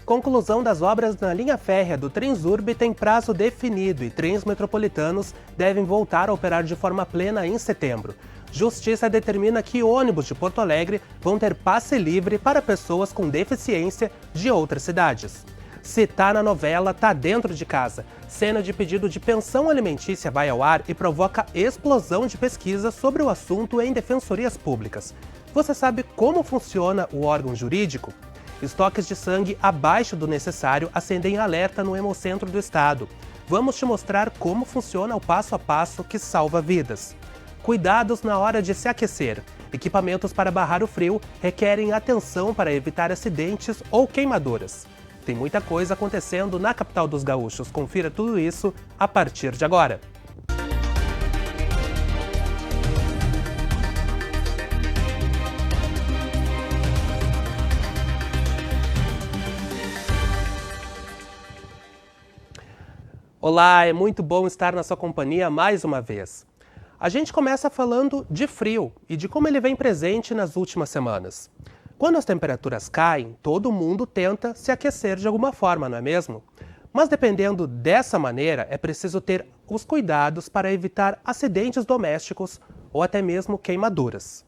Conclusão das obras na linha férrea do Transurb tem prazo definido e trens metropolitanos devem voltar a operar de forma plena em setembro. Justiça determina que ônibus de Porto Alegre vão ter passe livre para pessoas com deficiência de outras cidades. Se tá na novela, tá dentro de casa. Cena de pedido de pensão alimentícia vai ao ar e provoca explosão de pesquisa sobre o assunto em defensorias públicas. Você sabe como funciona o órgão jurídico? Estoques de sangue abaixo do necessário acendem alerta no Hemocentro do Estado. Vamos te mostrar como funciona o passo a passo que salva vidas. Cuidados na hora de se aquecer. Equipamentos para barrar o frio requerem atenção para evitar acidentes ou queimaduras. Tem muita coisa acontecendo na capital dos gaúchos. Confira tudo isso a partir de agora. Olá, é muito bom estar na sua companhia mais uma vez. A gente começa falando de frio e de como ele vem presente nas últimas semanas. Quando as temperaturas caem, todo mundo tenta se aquecer de alguma forma, não é mesmo? Mas dependendo dessa maneira, é preciso ter os cuidados para evitar acidentes domésticos ou até mesmo queimaduras.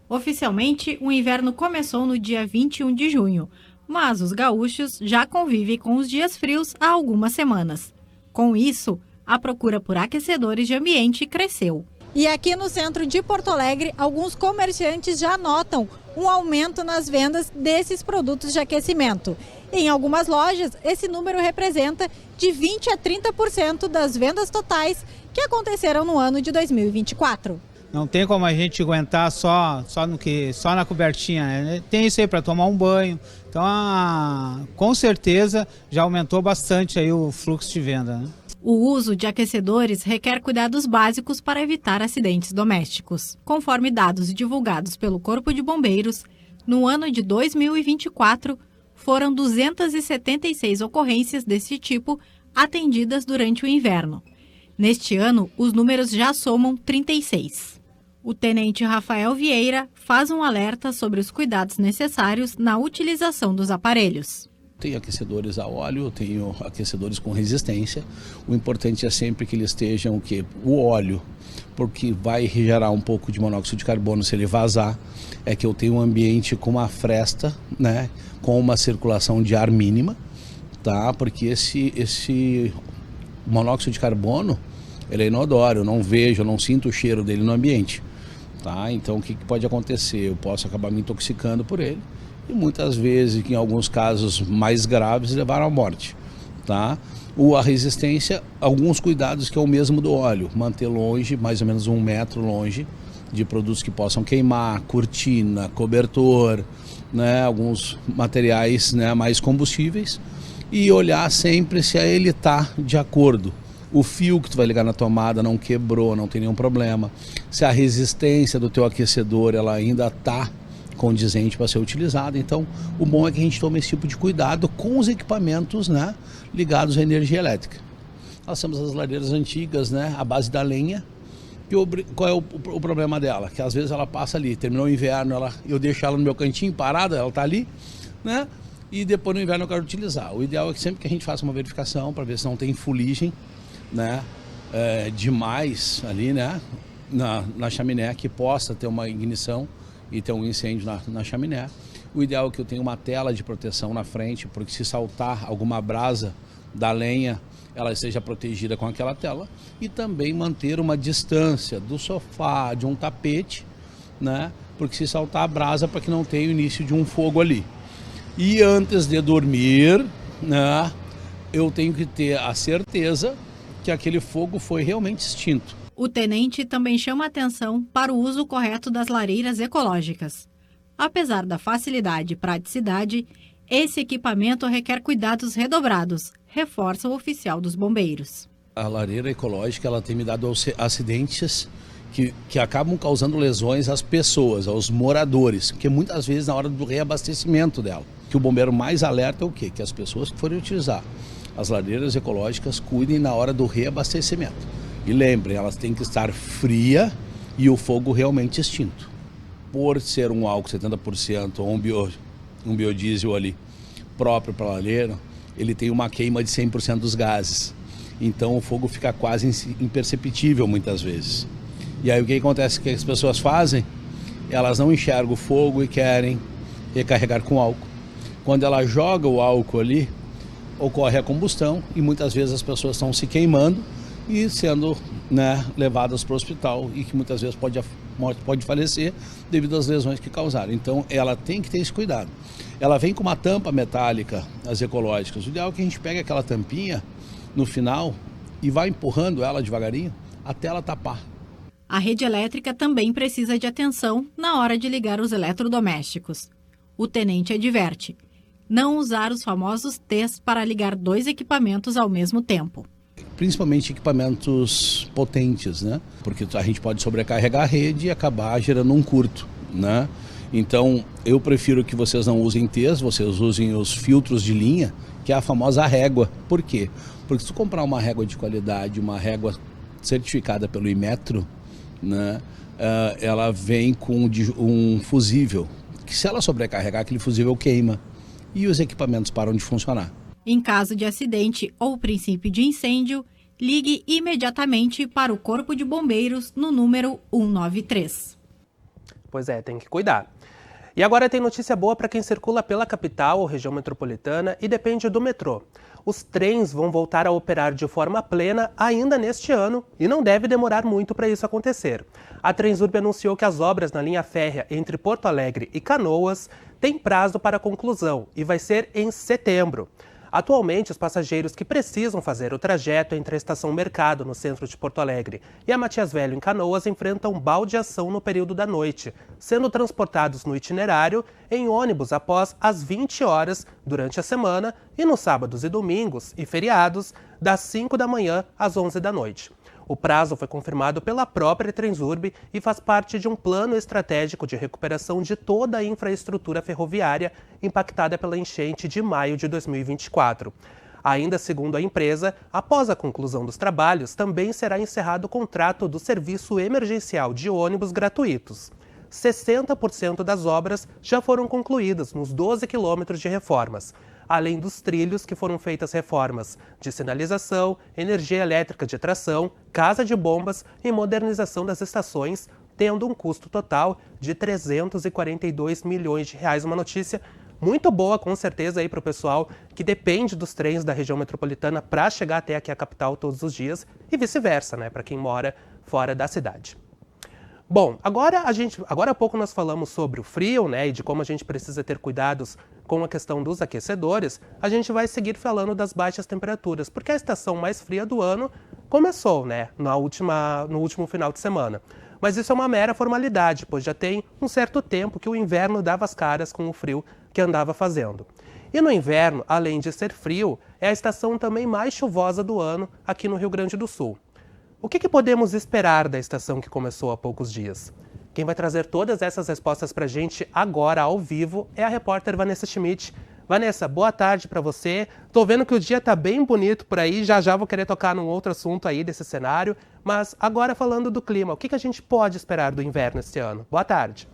Oficialmente, o inverno começou no dia 21 de junho, mas os gaúchos já convivem com os dias frios há algumas semanas. Com isso, a procura por aquecedores de ambiente cresceu. E aqui no centro de Porto Alegre, alguns comerciantes já notam um aumento nas vendas desses produtos de aquecimento. Em algumas lojas, esse número representa de 20% a 30% das vendas totais que aconteceram no ano de 2024. Não tem como a gente aguentar só na cobertinha, né? Tem isso aí para tomar um banho. Então, com certeza, já aumentou bastante aí o fluxo de venda, né? O uso de aquecedores requer cuidados básicos para evitar acidentes domésticos. Conforme dados divulgados pelo Corpo de Bombeiros, no ano de 2024, foram 276 ocorrências desse tipo atendidas durante o inverno. Neste ano, os números já somam 36. O tenente Rafael Vieira faz um alerta sobre os cuidados necessários na utilização dos aparelhos. Tenho aquecedores a óleo, tenho aquecedores com resistência. O importante é sempre que eles estejam o óleo, porque vai gerar um pouco de monóxido de carbono se ele vazar. É que eu tenho um ambiente com uma fresta, né, com uma circulação de ar mínima, tá? Porque esse monóxido de carbono, ele é inodoro, eu não vejo, eu não sinto o cheiro dele no ambiente, tá? Então o que pode acontecer? Eu posso acabar me intoxicando por ele. E muitas vezes, em alguns casos mais graves, levaram à morte, tá? A resistência, alguns cuidados que é o mesmo do óleo, manter longe, mais ou menos 1 metro longe, de produtos que possam queimar, cortina, cobertor, né? Alguns materiais, né, mais combustíveis, e olhar sempre se ele está de acordo. O fio que tu vai ligar na tomada não quebrou, não tem nenhum problema. Se a resistência do teu aquecedor ela ainda está condizente para ser utilizada. Então, o bom é que a gente tome esse tipo de cuidado com os equipamentos, né, ligados à energia elétrica. Nós temos as lareiras antigas, né, à base da lenha. Qual é o problema dela? Que às vezes ela passa ali, terminou o inverno, eu deixo ela no meu cantinho parada, ela está ali, né, e depois no inverno eu quero utilizar. O ideal é que sempre que a gente faça uma verificação para ver se não tem fuligem, né, demais ali, né, na chaminé, que possa ter uma ignição e ter um incêndio na chaminé. O ideal é que eu tenha uma tela de proteção na frente, porque se saltar alguma brasa da lenha, ela esteja protegida com aquela tela, e também manter uma distância do sofá, de um tapete, né, porque se saltar a brasa, para que não tenha o início de um fogo ali. E antes de dormir, né, eu tenho que ter a certeza que aquele fogo foi realmente extinto. O tenente também chama atenção para o uso correto das lareiras ecológicas. Apesar da facilidade e praticidade, esse equipamento requer cuidados redobrados, reforça o oficial dos bombeiros. A lareira ecológica ela tem me dado acidentes que acabam causando lesões às pessoas, aos moradores, porque muitas vezes na hora do reabastecimento dela, que o bombeiro mais alerta é o quê? Que as pessoas que forem utilizar as lareiras ecológicas cuidem na hora do reabastecimento. E lembrem, elas têm que estar fria e o fogo realmente extinto. Por ser um álcool 70% ou um biodiesel ali, próprio para laleiro, ele tem uma queima de 100% dos gases. Então o fogo fica quase imperceptível muitas vezes. E aí o que acontece? O que as pessoas fazem? Elas não enxergam o fogo e querem recarregar com álcool. Quando ela joga o álcool ali, ocorre a combustão e muitas vezes as pessoas estão se queimando e sendo, né, levadas para o hospital e que muitas vezes pode falecer devido às lesões que causaram. Então ela tem que ter esse cuidado. Ela vem com uma tampa metálica, as ecológicas. O ideal é que a gente pegue aquela tampinha no final e vá empurrando ela devagarinho até ela tapar. A rede elétrica também precisa de atenção na hora de ligar os eletrodomésticos. O tenente adverte: não usar os famosos T's para ligar 2 equipamentos ao mesmo tempo. Principalmente equipamentos potentes, né? Porque a gente pode sobrecarregar a rede e acabar gerando um curto, né? Então, eu prefiro que vocês não usem T's, vocês usem os filtros de linha, que é a famosa régua. Por quê? Porque se tu comprar uma régua de qualidade, uma régua certificada pelo Inmetro, né? Ela vem com um fusível, que se ela sobrecarregar, aquele fusível queima e os equipamentos param de funcionar. Em caso de acidente ou princípio de incêndio, ligue imediatamente para o Corpo de Bombeiros no número 193. Pois é, tem que cuidar. E agora tem notícia boa para quem circula pela capital ou região metropolitana e depende do metrô. Os trens vão voltar a operar de forma plena ainda neste ano e não deve demorar muito para isso acontecer. A Transurb anunciou que as obras na linha férrea entre Porto Alegre e Canoas têm prazo para conclusão e vai ser em setembro. Atualmente, os passageiros que precisam fazer o trajeto entre a Estação Mercado, no centro de Porto Alegre, e a Matias Velho, em Canoas, enfrentam baldeação no período da noite, sendo transportados no itinerário em ônibus após as 20 horas durante a semana e nos sábados e domingos e feriados, das 5 da manhã às 11 da noite. O prazo foi confirmado pela própria Transurb e faz parte de um plano estratégico de recuperação de toda a infraestrutura ferroviária impactada pela enchente de maio de 2024. Ainda segundo a empresa, após a conclusão dos trabalhos, também será encerrado o contrato do serviço emergencial de ônibus gratuitos. 60% das obras já foram concluídas nos 12 quilômetros de reformas, além dos trilhos que foram feitas reformas de sinalização, energia elétrica de tração, casa de bombas e modernização das estações, tendo um custo total de 342 milhões de reais. Uma notícia muito boa, com certeza, aí para o pessoal que depende dos trens da região metropolitana para chegar até aqui a capital todos os dias e vice-versa, né, para quem mora fora da cidade. Bom, agora há pouco nós falamos sobre o frio, né, e de como a gente precisa ter cuidados com a questão dos aquecedores. A gente vai seguir falando das baixas temperaturas, porque a estação mais fria do ano começou, né, no último final de semana. Mas isso é uma mera formalidade, pois já tem um certo tempo que o inverno dava as caras com o frio que andava fazendo. E no inverno, além de ser frio, é a estação também mais chuvosa do ano aqui no Rio Grande do Sul. O que podemos esperar da estação que começou há poucos dias? Quem vai trazer todas essas respostas para a gente agora, ao vivo, é a repórter Vanessa Schmidt. Vanessa, boa tarde para você. Estou vendo que o dia está bem bonito por aí, já vou querer tocar num outro assunto aí desse cenário. Mas agora falando do clima, o que a gente pode esperar do inverno este ano? Boa tarde.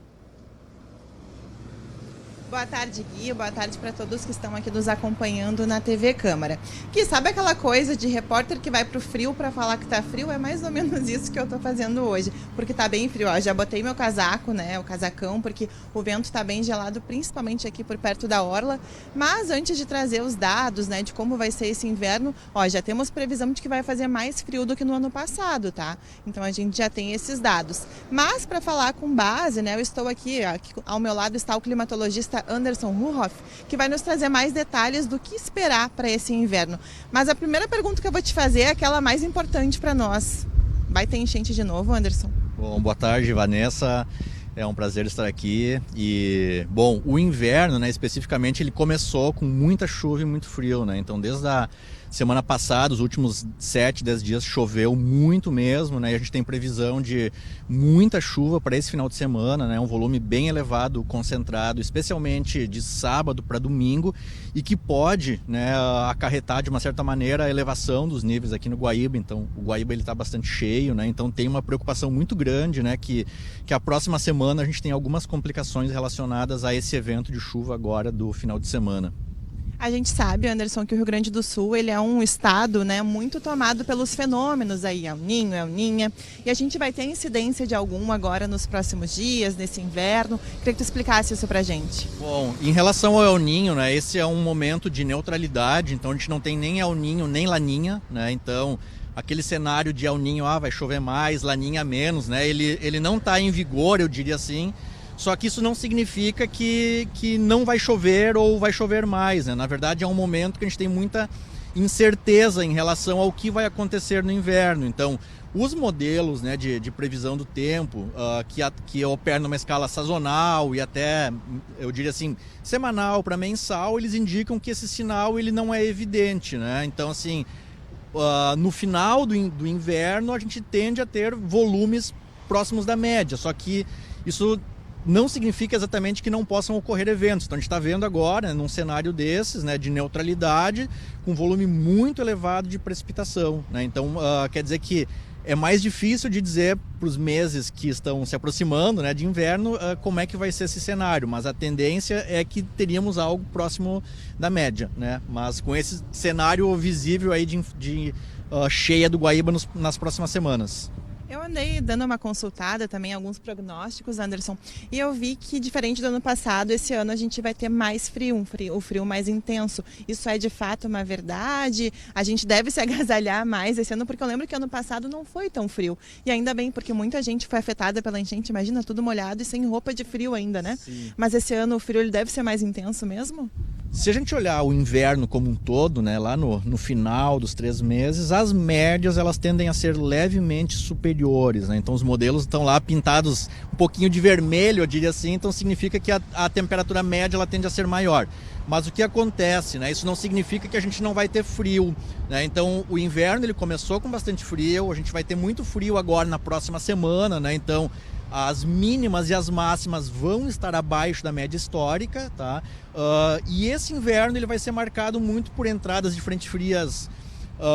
Boa tarde, Gui. Boa tarde para todos que estão aqui nos acompanhando na TV Câmara. Que sabe aquela coisa de repórter que vai pro frio para falar que tá frio? É mais ou menos isso que eu tô fazendo hoje, porque tá bem frio. Ó, já botei meu casaco, né, o casacão, porque o vento tá bem gelado, principalmente aqui por perto da orla. Mas antes de trazer os dados, né, de como vai ser esse inverno, ó, já temos previsão de que vai fazer mais frio do que no ano passado, tá? Então a gente já tem esses dados. Mas para falar com base, né, eu estou aqui ao meu lado está o climatologista Anderson Ruhoff, que vai nos trazer mais detalhes do que esperar para esse inverno. Mas a primeira pergunta que eu vou te fazer é aquela mais importante para nós. Vai ter enchente de novo, Anderson? Bom, boa tarde, Vanessa. É um prazer estar aqui. E, bom, o inverno, né, especificamente, ele começou com muita chuva e muito frio, né? Então, desde a semana passada, os últimos 7, 10 dias, choveu muito mesmo, né? E a gente tem previsão de muita chuva para esse final de semana, né? Um volume bem elevado, concentrado, especialmente de sábado para domingo, e que pode, né, acarretar de uma certa maneira a elevação dos níveis aqui no Guaíba. Então, o Guaíba ele está bastante cheio, né? Então, tem uma preocupação muito grande, né? Que a próxima semana a gente tem algumas complicações relacionadas a esse evento de chuva agora do final de semana. A gente sabe, Anderson, que o Rio Grande do Sul ele é um estado, né, muito tomado pelos fenômenos aí, El Ninho, El Ninha, e a gente vai ter incidência de algum agora nos próximos dias, nesse inverno. Queria que tu explicasse isso pra gente. Bom, em relação ao El Ninho, né, esse é um momento de neutralidade, então a gente não tem nem El Ninho nem Laninha, né, então aquele cenário de El Ninho, vai chover mais, Laninha menos, né, ele não está em vigor, eu diria assim. Só que isso não significa que não vai chover ou vai chover mais, né? Na verdade, é um momento que a gente tem muita incerteza em relação ao que vai acontecer no inverno. Então, os modelos, né, de previsão do tempo, que operam numa escala sazonal e até, eu diria assim, semanal para mensal, eles indicam que esse sinal ele não é evidente, né? Então, assim, no final do inverno, a gente tende a ter volumes próximos da média, só que isso não significa exatamente que não possam ocorrer eventos. Então a gente está vendo agora, num cenário desses, né, de neutralidade, com volume muito elevado de precipitação, né? Então quer dizer que é mais difícil de dizer para os meses que estão se aproximando, né, de inverno, como é que vai ser esse cenário, mas a tendência é que teríamos algo próximo da média, né? Mas com esse cenário visível aí de cheia do Guaíba nas próximas semanas. Eu andei dando uma consultada também, alguns prognósticos, Anderson, e eu vi que, diferente do ano passado, esse ano a gente vai ter mais frio, o frio mais intenso. Isso é de fato uma verdade? A gente deve se agasalhar mais esse ano, porque eu lembro que ano passado não foi tão frio. E ainda bem, porque muita gente foi afetada pela enchente, imagina, tudo molhado e sem roupa de frio ainda, né? Sim. Mas esse ano o frio ele deve ser mais intenso mesmo? Se a gente olhar o inverno como um todo, né, lá no final dos 3 meses, as médias elas tendem a ser levemente superiores, né? Então os modelos estão lá pintados um pouquinho de vermelho, eu diria assim, então significa que a temperatura média ela tende a ser maior. Mas o que acontece, né? Isso não significa que a gente não vai ter frio, né? Então o inverno ele começou com bastante frio, a gente vai ter muito frio agora na próxima semana, né? Então as mínimas e as máximas vão estar abaixo da média histórica, tá? E esse inverno ele vai ser marcado muito por entradas de frentes frias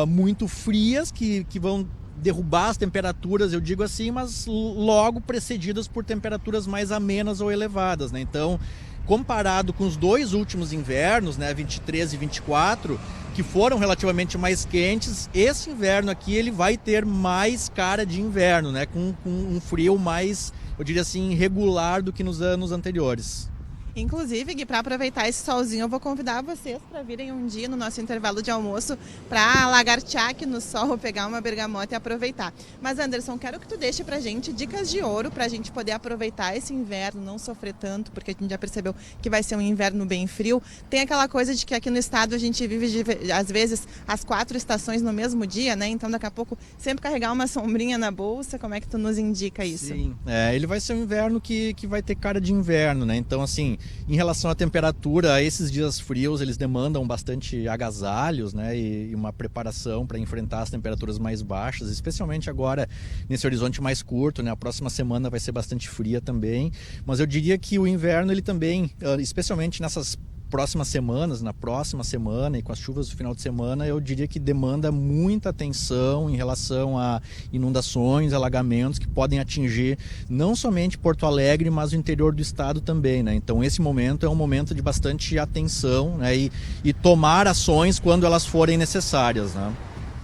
muito frias que vão derrubar as temperaturas, eu digo assim, mas logo precedidas por temperaturas mais amenas ou elevadas, né? Então, comparado com os 2 últimos invernos, né, 23 e 24, que foram relativamente mais quentes, esse inverno aqui ele vai ter mais cara de inverno, né, com um frio mais, eu diria assim, regular do que nos anos anteriores. Inclusive, Gui, para aproveitar esse solzinho, eu vou convidar vocês para virem um dia no nosso intervalo de almoço para lagartear aqui no sol, pegar uma bergamota e aproveitar. Mas, Anderson, quero que tu deixe para a gente dicas de ouro para a gente poder aproveitar esse inverno, não sofrer tanto, porque a gente já percebeu que vai ser um inverno bem frio. Tem aquela coisa de que aqui no estado a gente vive, às vezes, as 4 estações no mesmo dia, né? Então, daqui a pouco, sempre carregar uma sombrinha na bolsa. Como é que tu nos indica isso? Sim, ele vai ser um inverno que vai ter cara de inverno, né? Então, assim, em relação à temperatura, esses dias frios eles demandam bastante agasalhos, né, e uma preparação para enfrentar as temperaturas mais baixas, especialmente agora nesse horizonte mais curto, né? A próxima semana vai ser bastante fria também, mas eu diria que o inverno ele também, especialmente nessas próximas semanas, na próxima semana e com as chuvas do final de semana, eu diria que demanda muita atenção em relação a inundações, alagamentos que podem atingir não somente Porto Alegre, mas o interior do estado também, né? Então esse momento é um momento de bastante atenção, né? E tomar ações quando elas forem necessárias, né?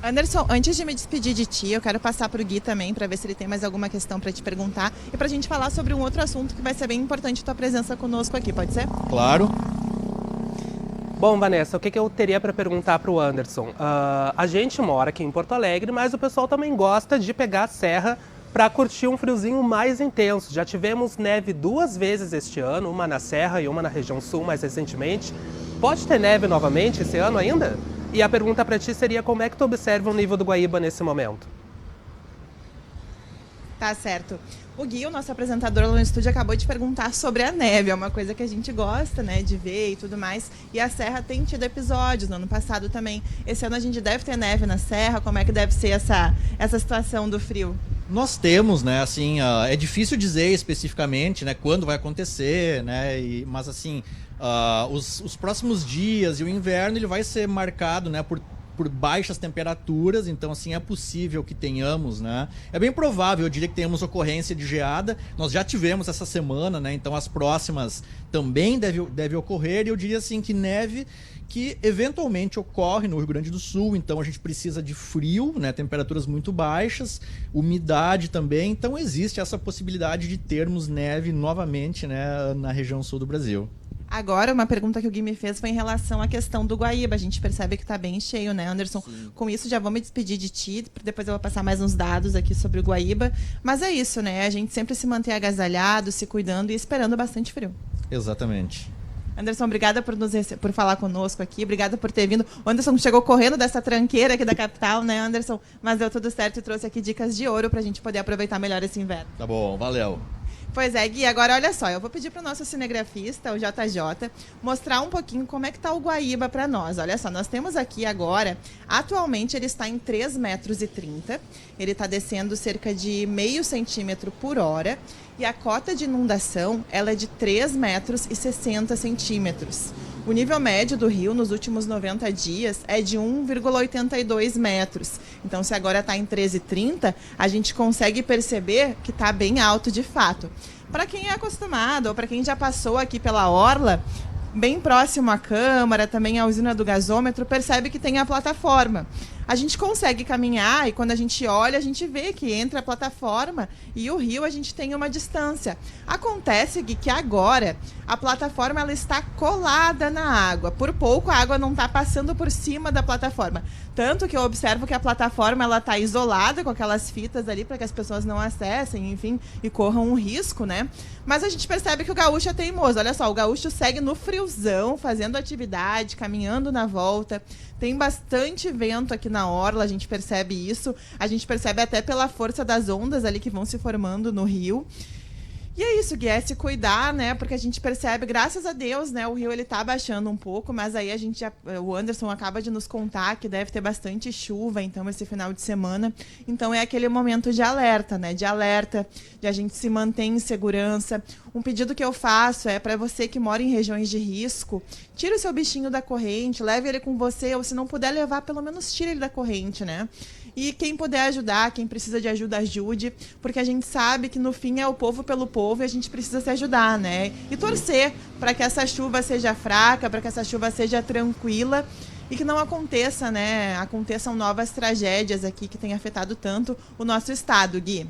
Anderson, antes de me despedir de ti, eu quero passar para o Gui também, para ver se ele tem mais alguma questão para te perguntar e para a gente falar sobre um outro assunto que vai ser bem importante a tua presença conosco aqui, pode ser? Claro. Bom, Vanessa, o que eu teria para perguntar para o Anderson? A gente mora aqui em Porto Alegre, mas o pessoal também gosta de pegar a serra para curtir um friozinho mais intenso. Já tivemos neve 2 vezes este ano, uma na serra e uma na região sul mais recentemente. Pode ter neve novamente esse ano ainda? E a pergunta para ti seria como é que tu observa o nível do Guaíba nesse momento? Tá certo. O Gui, o nosso apresentador lá no estúdio, acabou de perguntar sobre a neve. É uma coisa que a gente gosta, né, de ver e tudo mais. E a Serra tem tido episódios, no ano passado também. Esse ano a gente deve ter neve na Serra. Como é que deve ser essa situação do frio? Nós temos, né, assim, é difícil dizer especificamente, né, quando vai acontecer, né, mas assim, os próximos dias e o inverno ele vai ser marcado, né, por por baixas temperaturas, então assim é possível que tenhamos, né? É bem provável, eu diria que tenhamos ocorrência de geada. Nós já tivemos essa semana, né? Então as próximas também deve ocorrer, e eu diria assim que neve que eventualmente ocorre no Rio Grande do Sul, então a gente precisa de frio, né? Temperaturas muito baixas, umidade também, então existe essa possibilidade de termos neve novamente, né, na região sul do Brasil. Agora, uma pergunta que o Gui me fez foi em relação à questão do Guaíba. A gente percebe que está bem cheio, né, Anderson? Sim. Com isso, já vou me despedir de ti, depois eu vou passar mais uns dados aqui sobre o Guaíba. Mas é isso, né? A gente sempre se manter agasalhado, se cuidando e esperando bastante frio. Exatamente. Anderson, obrigada por falar conosco aqui, obrigada por ter vindo. O Anderson chegou correndo dessa tranqueira aqui da capital, né, Anderson? Mas deu tudo certo e trouxe aqui dicas de ouro para a gente poder aproveitar melhor esse inverno. Tá bom, valeu. Pois é, Gui, agora olha só, eu vou pedir para o nosso cinegrafista, o JJ, mostrar um pouquinho como é que está o Guaíba para nós. Olha só, nós temos aqui agora, atualmente ele está em 3,30 metros, ele está descendo cerca de 0,5 centímetro por hora, e a cota de inundação ela é de 3,60 metros. O nível médio do rio nos últimos 90 dias é de 1,82 metros. Então, se agora está em 13,30, a gente consegue perceber que está bem alto de fato. Para quem é acostumado ou para quem já passou aqui pela orla, bem próximo à câmara, também à usina do gasômetro, percebe que tem a plataforma. A gente consegue caminhar e quando a gente olha, a gente vê que entre a plataforma e o rio a gente tem uma distância. Acontece que agora a plataforma ela está colada na água. Por pouco a água não está passando por cima da plataforma. Tanto que eu observo que a plataforma ela está isolada com aquelas fitas ali para que as pessoas não acessem, enfim, e corram um risco, né? Mas a gente percebe que o gaúcho é teimoso. Olha só, o gaúcho segue no friozão, fazendo atividade, caminhando na volta. Tem bastante vento aqui na orla, a gente percebe isso. A gente percebe até pela força das ondas ali que vão se formando no rio. E é isso, Gui, é se cuidar, né? Porque a gente percebe, graças a Deus, né? O rio ele tá baixando um pouco, mas aí o Anderson acaba de nos contar que deve ter bastante chuva, então, esse final de semana. Então, é aquele momento de alerta, né? De alerta, de a gente se manter em segurança. Um pedido que eu faço é para você que mora em regiões de risco, tira o seu bichinho da corrente, leve ele com você, ou se não puder levar, pelo menos tira ele da corrente, né? E quem puder ajudar, quem precisa de ajuda, ajude, porque a gente sabe que no fim é o povo pelo povo e a gente precisa se ajudar, né? E torcer para que essa chuva seja fraca, para que essa chuva seja tranquila e que não aconteça, né? Aconteçam novas tragédias aqui que têm afetado tanto o nosso estado, Gui.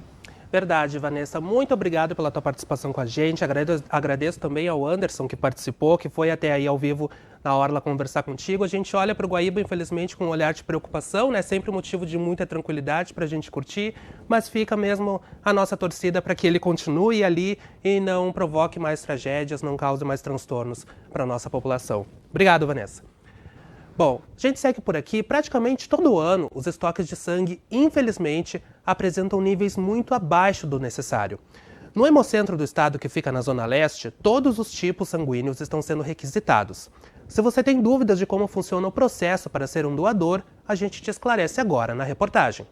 Verdade, Vanessa. Muito obrigado pela tua participação com a gente. Agradeço também ao Anderson que participou, que foi até aí ao vivo na orla conversar contigo. A gente olha para o Guaíba, infelizmente, com um olhar de preocupação, né? Sempre um motivo de muita tranquilidade para a gente curtir, mas fica mesmo a nossa torcida para que ele continue ali e não provoque mais tragédias, não cause mais transtornos para a nossa população. Obrigado, Vanessa. Bom, a gente segue por aqui. Praticamente todo ano, os estoques de sangue, infelizmente, apresentam níveis muito abaixo do necessário. No Hemocentro do estado, que fica na Zona Leste, todos os tipos sanguíneos estão sendo requisitados. Se você tem dúvidas de como funciona o processo para ser um doador, a gente te esclarece agora na reportagem.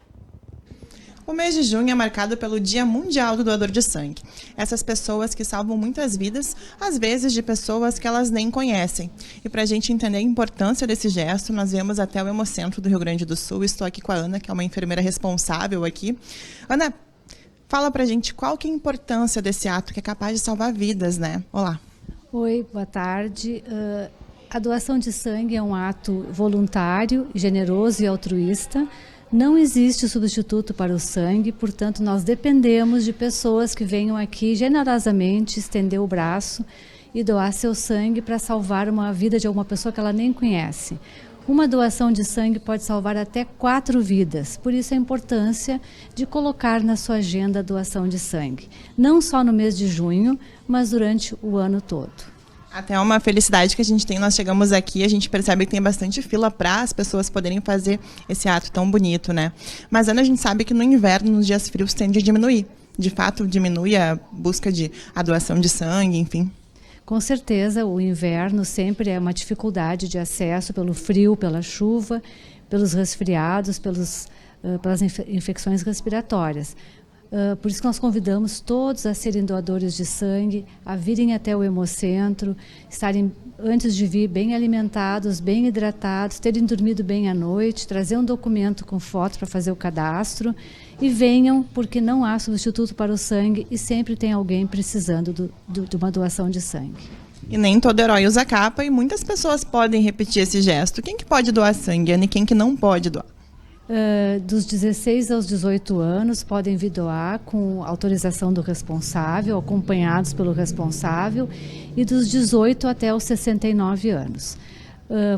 O mês de junho é marcado pelo Dia Mundial do Doador de Sangue. Essas pessoas que salvam muitas vidas, às vezes de pessoas que elas nem conhecem. E para a gente entender a importância desse gesto, nós viemos até o Hemocentro do Rio Grande do Sul. Estou aqui com a Ana, que é uma enfermeira responsável aqui. Ana, fala pra gente qual que é a importância desse ato que é capaz de salvar vidas, né? Olá. Oi, boa tarde. A doação de sangue é um ato voluntário, generoso e altruísta. Não existe substituto para o sangue, portanto, nós dependemos de pessoas que venham aqui generosamente estender o braço e doar seu sangue para salvar uma vida de alguma pessoa que ela nem conhece. Uma doação de sangue pode salvar até 4 vidas, por isso a importância de colocar na sua agenda a doação de sangue. Não só no mês de junho, mas durante o ano todo. Até uma felicidade que a gente tem, nós chegamos aqui, a gente percebe que tem bastante fila para as pessoas poderem fazer esse ato tão bonito, né? Mas, Ana, a gente sabe que no inverno, nos dias frios, tende a diminuir. De fato, diminui a busca de a doação de sangue, enfim. Com certeza, o inverno sempre é uma dificuldade de acesso pelo frio, pela chuva, pelos resfriados, pelas infecções respiratórias. Por isso que nós convidamos todos a serem doadores de sangue, a virem até o Hemocentro, estarem, antes de vir, bem alimentados, bem hidratados, terem dormido bem à noite, trazer um documento com fotos para fazer o cadastro e venham, porque não há substituto para o sangue e sempre tem alguém precisando de uma doação de sangue. E nem todo herói usa capa e muitas pessoas podem repetir esse gesto. Quem que pode doar sangue, Ana, e quem que não pode doar? Dos 16 aos 18 anos podem vir doar com autorização do responsável, acompanhados pelo responsável, e dos 18 até os 69 anos.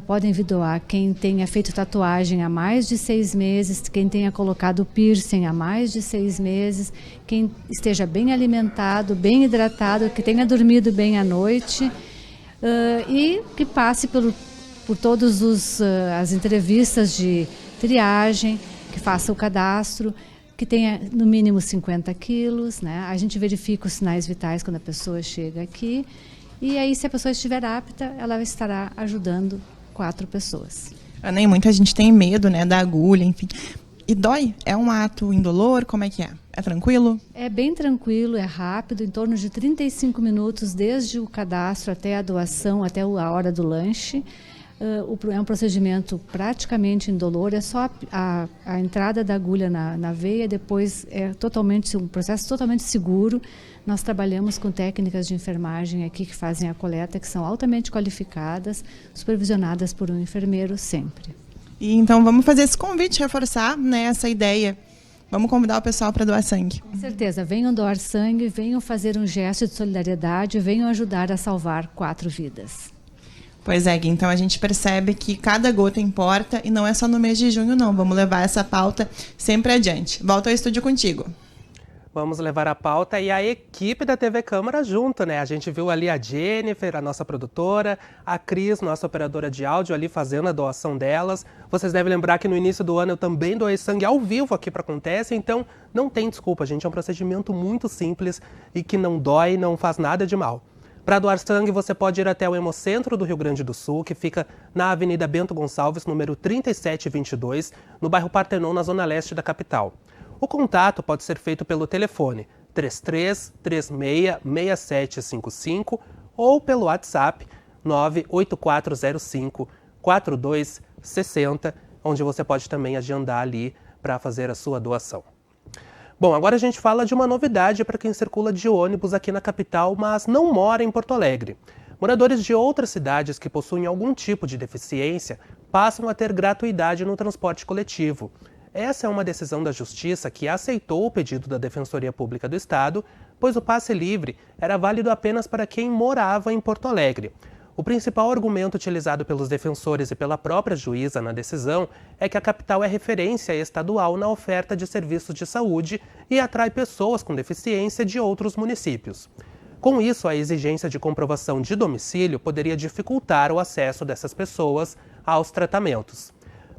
Podem vir doar quem tenha feito tatuagem há mais de 6 meses, quem tenha colocado piercing há mais de 6 meses, quem esteja bem alimentado, bem hidratado, que tenha dormido bem à noite e que passe por todas as entrevistas de triagem, que faça o cadastro, que tenha no mínimo 50 quilos, né? A gente verifica os sinais vitais quando a pessoa chega aqui e aí, se a pessoa estiver apta, ela estará ajudando 4 pessoas. Ana, e muita gente tem medo, né, da agulha, enfim. E dói? É um ato indolor? Como é que é? É tranquilo? É bem tranquilo, é rápido, em torno de 35 minutos, desde o cadastro até a doação, até a hora do lanche. É um procedimento praticamente indolor, é só a entrada da agulha na veia, depois é um processo totalmente seguro. Nós trabalhamos com técnicas de enfermagem aqui que fazem a coleta, que são altamente qualificadas, supervisionadas por um enfermeiro sempre. E então vamos fazer esse convite, reforçar, né, essa ideia. Vamos convidar o pessoal para doar sangue. Com certeza, venham doar sangue, venham fazer um gesto de solidariedade, venham ajudar a salvar 4 vidas. Pois é, Gui, então a gente percebe que cada gota importa e não é só no mês de junho, não. Vamos levar essa pauta sempre adiante. Volto ao estúdio contigo. Vamos levar a pauta e a equipe da TV Câmara junto, né? A gente viu ali a Jennifer, a nossa produtora, a Cris, nossa operadora de áudio, ali fazendo a doação delas. Vocês devem lembrar que no início do ano eu também doei sangue ao vivo aqui para Acontece, então não tem desculpa, gente. É um procedimento muito simples e que não dói, não faz nada de mal. Para doar sangue, você pode ir até o Hemocentro do Rio Grande do Sul, que fica na Avenida Bento Gonçalves, número 3722, no bairro Partenon, na zona leste da capital. O contato pode ser feito pelo telefone 3336-6755 ou pelo WhatsApp 98405-4260, onde você pode também agendar ali para fazer a sua doação. Bom, agora a gente fala de uma novidade para quem circula de ônibus aqui na capital, mas não mora em Porto Alegre. Moradores de outras cidades que possuem algum tipo de deficiência passam a ter gratuidade no transporte coletivo. Essa é uma decisão da Justiça que aceitou o pedido da Defensoria Pública do Estado, pois o passe livre era válido apenas para quem morava em Porto Alegre. O principal argumento utilizado pelos defensores e pela própria juíza na decisão é que a capital é referência estadual na oferta de serviços de saúde e atrai pessoas com deficiência de outros municípios. Com isso, a exigência de comprovação de domicílio poderia dificultar o acesso dessas pessoas aos tratamentos.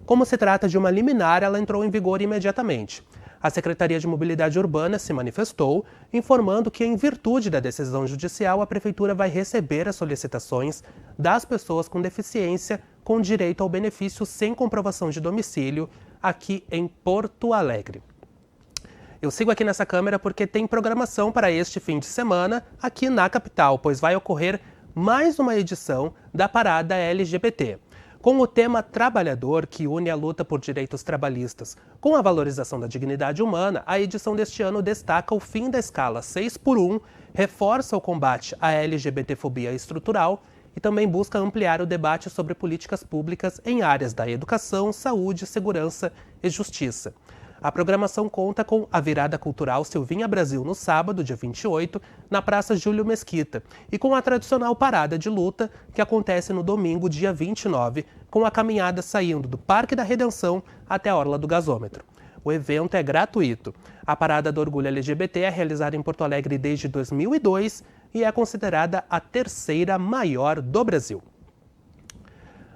Como se trata de uma liminar, ela entrou em vigor imediatamente. A Secretaria de Mobilidade Urbana se manifestou, informando que, em virtude da decisão judicial, a Prefeitura vai receber as solicitações das pessoas com deficiência com direito ao benefício sem comprovação de domicílio aqui em Porto Alegre. Eu sigo aqui nessa câmera porque tem programação para este fim de semana aqui na capital, pois vai ocorrer mais uma edição da Parada LGBT. Com o tema trabalhador, que une a luta por direitos trabalhistas com a valorização da dignidade humana, a edição deste ano destaca o fim da escala 6x1, reforça o combate à LGBTfobia estrutural e também busca ampliar o debate sobre políticas públicas em áreas da educação, saúde, segurança e justiça. A programação conta com a virada cultural Silvinha Brasil no sábado, dia 28, na Praça Júlio Mesquita, e com a tradicional parada de luta, que acontece no domingo, dia 29, com a caminhada saindo do Parque da Redenção até a Orla do Gasômetro. O evento é gratuito. A Parada do Orgulho LGBT é realizada em Porto Alegre desde 2002 e é considerada a 3ª maior do Brasil.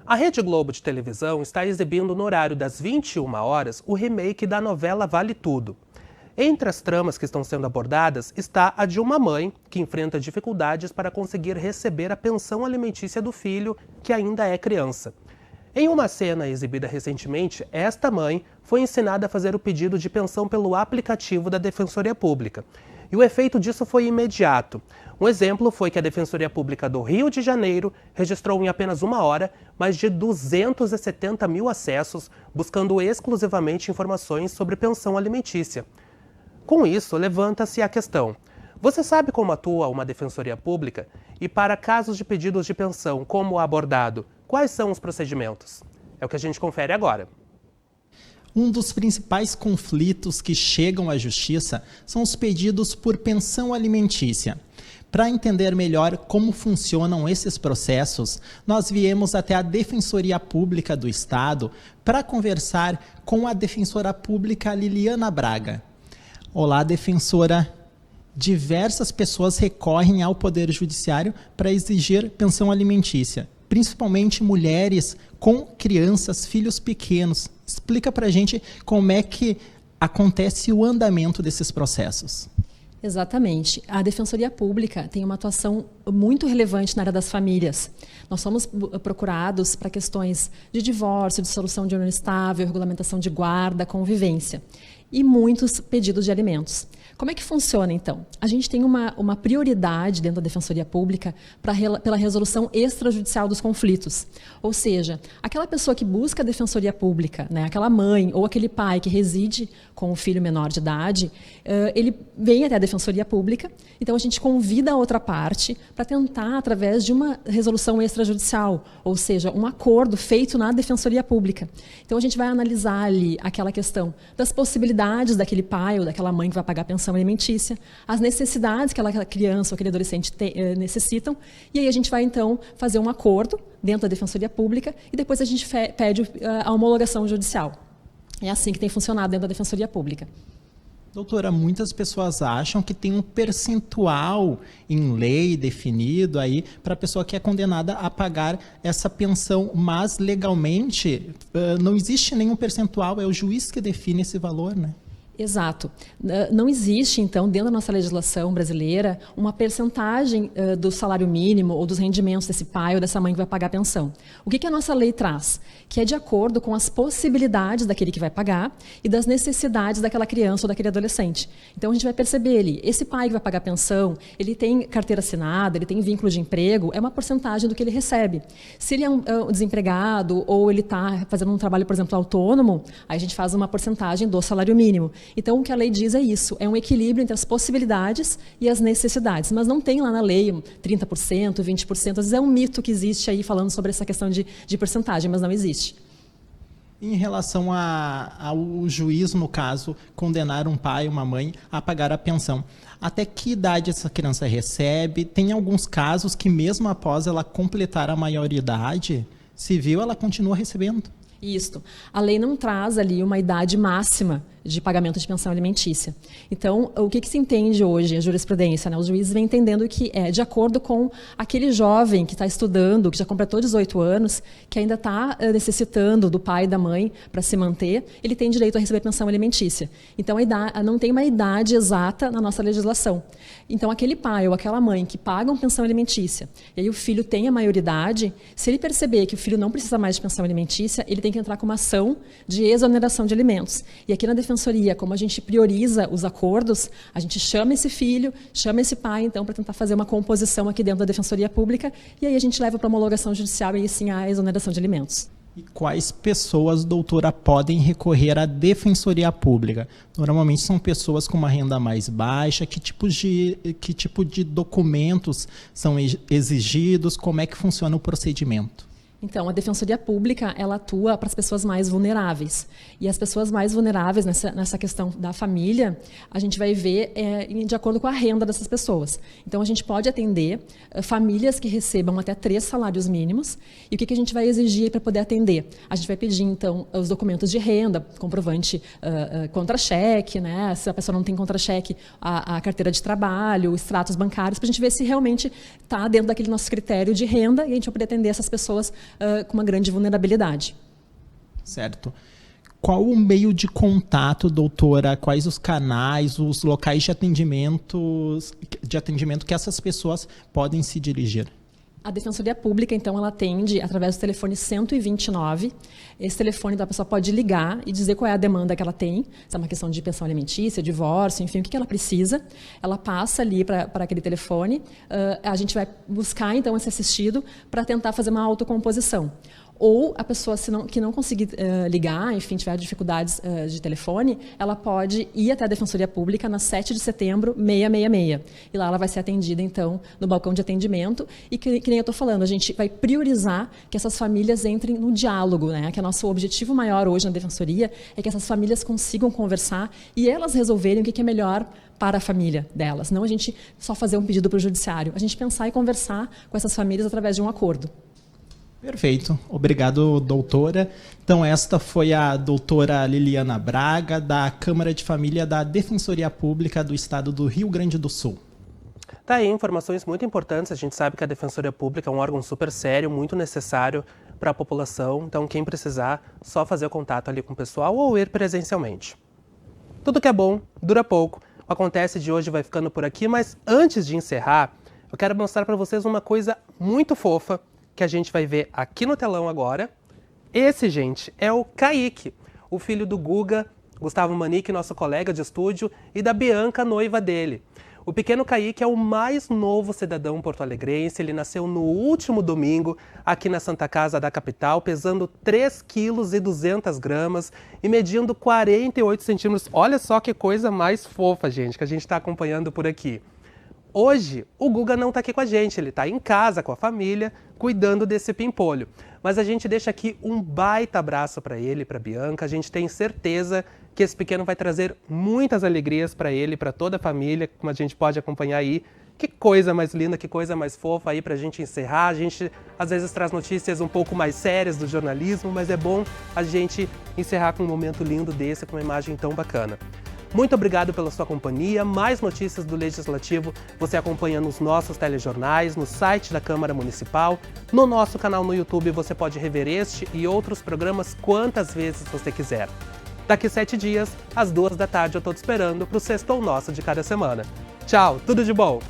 A Rede Globo de televisão está exibindo no horário das 21 horas o remake da novela Vale Tudo. Entre as tramas que estão sendo abordadas está a de uma mãe que enfrenta dificuldades para conseguir receber a pensão alimentícia do filho, que ainda é criança. Em uma cena exibida recentemente, esta mãe foi ensinada a fazer o pedido de pensão pelo aplicativo da Defensoria Pública. E o efeito disso foi imediato. Um exemplo foi que a Defensoria Pública do Rio de Janeiro registrou em apenas uma hora mais de 270 mil acessos, buscando exclusivamente informações sobre pensão alimentícia. Com isso, levanta-se a questão: você sabe como atua uma Defensoria Pública? E para casos de pedidos de pensão, como abordado? Quais são os procedimentos? É o que a gente confere agora. Um dos principais conflitos que chegam à Justiça são os pedidos por pensão alimentícia. Para entender melhor como funcionam esses processos, nós viemos até a Defensoria Pública do Estado para conversar com a Defensora Pública Liliana Braga. Olá, defensora. Diversas pessoas recorrem ao Poder Judiciário para exigir pensão alimentícia, principalmente mulheres com crianças, filhos pequenos. Explica para a gente como é que acontece o andamento desses processos. Exatamente. A Defensoria Pública tem uma atuação muito relevante na área das famílias. Nós somos procurados para questões de divórcio, dissolução de união estável, regulamentação de guarda, convivência e muitos pedidos de alimentos. Como é que funciona, então? A gente tem uma prioridade dentro da Defensoria Pública pela resolução extrajudicial dos conflitos. Ou seja, aquela pessoa que busca a Defensoria Pública, né, aquela mãe ou aquele pai que reside com o filho menor de idade, ele vem até a Defensoria Pública, então a gente convida a outra parte para tentar, através de uma resolução extrajudicial, ou seja, um acordo feito na Defensoria Pública. Então a gente vai analisar ali aquela questão das possibilidades daquele pai ou daquela mãe que vai pagar a pensão alimentícia, as necessidades que aquela criança ou aquele adolescente necessitam, e aí a gente vai então fazer um acordo dentro da Defensoria Pública e depois a gente pede a homologação judicial. É assim que tem funcionado dentro da Defensoria Pública. Doutora, muitas pessoas acham que tem um percentual em lei definido aí para a pessoa que é condenada a pagar essa pensão, mas legalmente não existe nenhum percentual, é o juiz que define esse valor, né? Exato. Não existe, então, dentro da nossa legislação brasileira, uma percentagem do salário mínimo ou dos rendimentos desse pai ou dessa mãe que vai pagar a pensão. O que a nossa lei traz? Que é de acordo com as possibilidades daquele que vai pagar e das necessidades daquela criança ou daquele adolescente. Então, a gente vai perceber ali, esse pai que vai pagar a pensão, ele tem carteira assinada, ele tem vínculo de emprego, é uma porcentagem do que ele recebe. Se ele é um desempregado ou ele está fazendo um trabalho, por exemplo, autônomo, aí a gente faz uma porcentagem do salário mínimo. Então, o que a lei diz é isso, é um equilíbrio entre as possibilidades e as necessidades, mas não tem lá na lei 30%, 20%, às vezes é um mito que existe aí falando sobre essa questão de porcentagem, mas não existe. Em relação ao juiz, no caso, condenar um pai ou uma mãe a pagar a pensão, até que idade essa criança recebe? Tem alguns casos que mesmo após ela completar a maioridade civil, ela continua recebendo? Isso. A lei não traz ali uma idade máxima de pagamento de pensão alimentícia. Então, o que se entende hoje, a jurisprudência, né? Os juízes vêm entendendo que é de acordo com aquele jovem que está estudando, que já completou 18 anos, que ainda está necessitando do pai e da mãe para se manter, ele tem direito a receber pensão alimentícia. Então, não tem uma idade exata na nossa legislação. Então, aquele pai ou aquela mãe que pagam pensão alimentícia, e aí o filho tem a maioridade, se ele perceber que o filho não precisa mais de pensão alimentícia, ele tem que entrar com uma ação de exoneração de alimentos. E aqui na Defensoria, como a gente prioriza os acordos, a gente chama esse filho, chama esse pai, então, para tentar fazer uma composição aqui dentro da Defensoria Pública, e aí a gente leva para homologação judicial e aí sim a exoneração de alimentos. E quais pessoas, doutora, podem recorrer à Defensoria Pública? Normalmente são pessoas com uma renda mais baixa, que tipo de documentos são exigidos, como é que funciona o procedimento? Então, a Defensoria Pública, ela atua para as pessoas mais vulneráveis. E as pessoas mais vulneráveis nessa questão da família, a gente vai ver de acordo com a renda dessas pessoas. Então, a gente pode atender famílias que recebam até 3 salários mínimos. E o que a gente vai exigir para poder atender? A gente vai pedir, então, os documentos de renda, comprovante contra-cheque, né? Se a pessoa não tem contra-cheque, a carteira de trabalho, extratos bancários, para a gente ver se realmente está dentro daquele nosso critério de renda e a gente vai poder atender essas pessoas com uma grande vulnerabilidade. Certo. Qual o meio de contato, doutora? Quais os canais, os locais de atendimento que essas pessoas podem se dirigir? A Defensoria Pública, então, ela atende através do telefone 129. Esse telefone a pessoa pode ligar e dizer qual é a demanda que ela tem, se é uma questão de pensão alimentícia, divórcio, enfim, o que ela precisa. Ela passa ali para aquele telefone, a gente vai buscar, então, esse assistido para tentar fazer uma autocomposição. Ou a pessoa que não conseguir ligar, enfim, tiver dificuldades de telefone, ela pode ir até a Defensoria Pública na 7 de setembro, 666. E lá ela vai ser atendida, então, no balcão de atendimento. E que nem eu estou falando, a gente vai priorizar que essas famílias entrem no diálogo, né? Que é nosso objetivo maior hoje na Defensoria é que essas famílias consigam conversar e elas resolverem o que é melhor para a família delas. Não a gente só fazer um pedido para o judiciário. A gente pensar e conversar com essas famílias através de um acordo. Perfeito. Obrigado, doutora. Então, esta foi a doutora Liliana Braga, da Câmara de Família da Defensoria Pública do Estado do Rio Grande do Sul. Tá aí, informações muito importantes. A gente sabe que a Defensoria Pública é um órgão super sério, muito necessário para a população. Então, quem precisar, só fazer o contato ali com o pessoal ou ir presencialmente. Tudo que é bom, dura pouco. O Acontece de hoje vai ficando por aqui, mas antes de encerrar, eu quero mostrar para vocês uma coisa muito fofa que a gente vai ver aqui no telão agora. Esse, gente, é o Kaique, o filho do Guga, Gustavo Manique, nosso colega de estúdio, e da Bianca, noiva dele. O pequeno Kaique é o mais novo cidadão porto-alegrense. Ele nasceu no último domingo, aqui na Santa Casa da capital, pesando 3,2 kg e medindo 48 centímetros. Olha só que coisa mais fofa, gente, que a gente está acompanhando por aqui. Hoje, o Guga não está aqui com a gente, ele está em casa com a família, cuidando desse pimpolho. Mas a gente deixa aqui um baita abraço para ele, para a Bianca. A gente tem certeza que esse pequeno vai trazer muitas alegrias para ele e para toda a família, como a gente pode acompanhar aí. Que coisa mais linda, que coisa mais fofa aí para a gente encerrar. A gente às vezes traz notícias um pouco mais sérias do jornalismo, mas é bom a gente encerrar com um momento lindo desse, com uma imagem tão bacana. Muito obrigado pela sua companhia. Mais notícias do Legislativo você acompanha nos nossos telejornais, no site da Câmara Municipal, no nosso canal no YouTube. Você pode rever este e outros programas quantas vezes você quiser. Daqui 7 dias, às 2 da tarde, eu estou te esperando para o Sextou Nosso de cada semana. Tchau, tudo de bom!